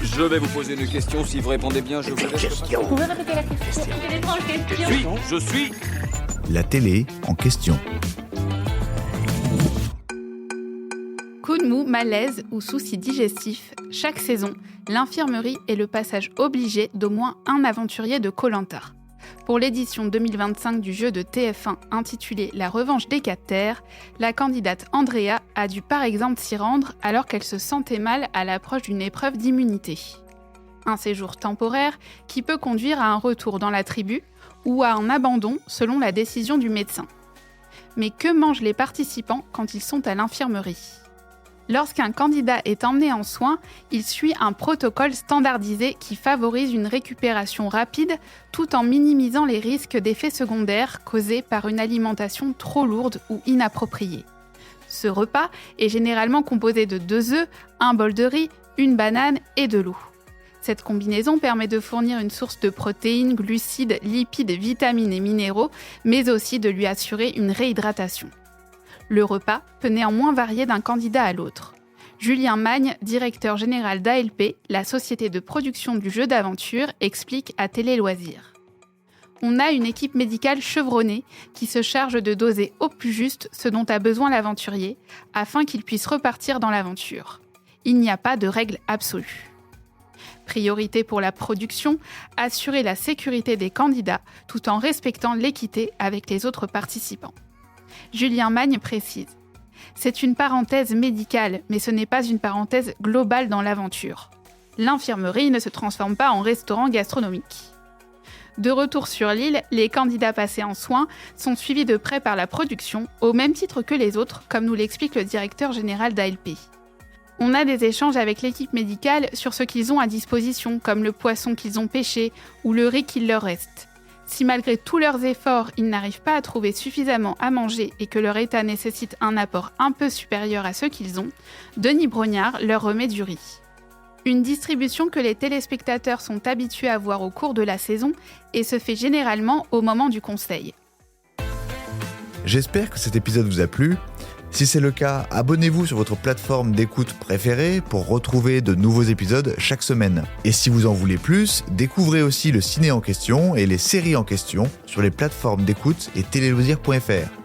Je vais vous poser une question. Si vous répondez bien, je vous laisse. Vous pouvez répéter la question? Quelle étrange question? Je suis. La télé en question. Coup de mou, malaise ou soucis digestifs, chaque saison, l'infirmerie est le passage obligé d'au moins un aventurier de Koh-Lanta. Pour l'édition 2025 du jeu de TF1 intitulé La revanche des 4 terres, la candidate Andrea a dû par exemple s'y rendre alors qu'elle se sentait mal à l'approche d'une épreuve d'immunité. Un séjour temporaire qui peut conduire à un retour dans la tribu ou à un abandon selon la décision du médecin. Mais que mangent les participants quand ils sont à l'infirmerie ? Lorsqu'un candidat est emmené en soins, il suit un protocole standardisé qui favorise une récupération rapide tout en minimisant les risques d'effets secondaires causés par une alimentation trop lourde ou inappropriée. Ce repas est généralement composé de 2 œufs, un bol de riz, une banane et de l'eau. Cette combinaison permet de fournir une source de protéines, glucides, lipides, vitamines et minéraux, mais aussi de lui assurer une réhydratation. Le repas peut néanmoins varier d'un candidat à l'autre. Julien Magne, directeur général d'ALP, la société de production du jeu d'aventure, explique à Télé Loisirs. On a une équipe médicale chevronnée qui se charge de doser au plus juste ce dont a besoin l'aventurier, afin qu'il puisse repartir dans l'aventure. Il n'y a pas de règle absolue. Priorité pour la production, assurer la sécurité des candidats tout en respectant l'équité avec les autres participants. Julien Magne précise : c'est une parenthèse médicale, mais ce n'est pas une parenthèse globale dans l'aventure. L'infirmerie ne se transforme pas en restaurant gastronomique. De retour sur l'île, les candidats passés en soins sont suivis de près par la production, au même titre que les autres, comme nous l'explique le directeur général d'ALP. On a des échanges avec l'équipe médicale sur ce qu'ils ont à disposition, comme le poisson qu'ils ont pêché ou le riz qu'il leur reste. Si malgré tous leurs efforts, ils n'arrivent pas à trouver suffisamment à manger et que leur état nécessite un apport un peu supérieur à ceux qu'ils ont, Denis Brognard leur remet du riz. Une distribution que les téléspectateurs sont habitués à voir au cours de la saison et se fait généralement au moment du conseil. J'espère que cet épisode vous a plu. Si c'est le cas, abonnez-vous sur votre plateforme d'écoute préférée pour retrouver de nouveaux épisodes chaque semaine. Et si vous en voulez plus, découvrez aussi le ciné en question et les séries en question sur les plateformes d'écoute et téléloisirs.fr.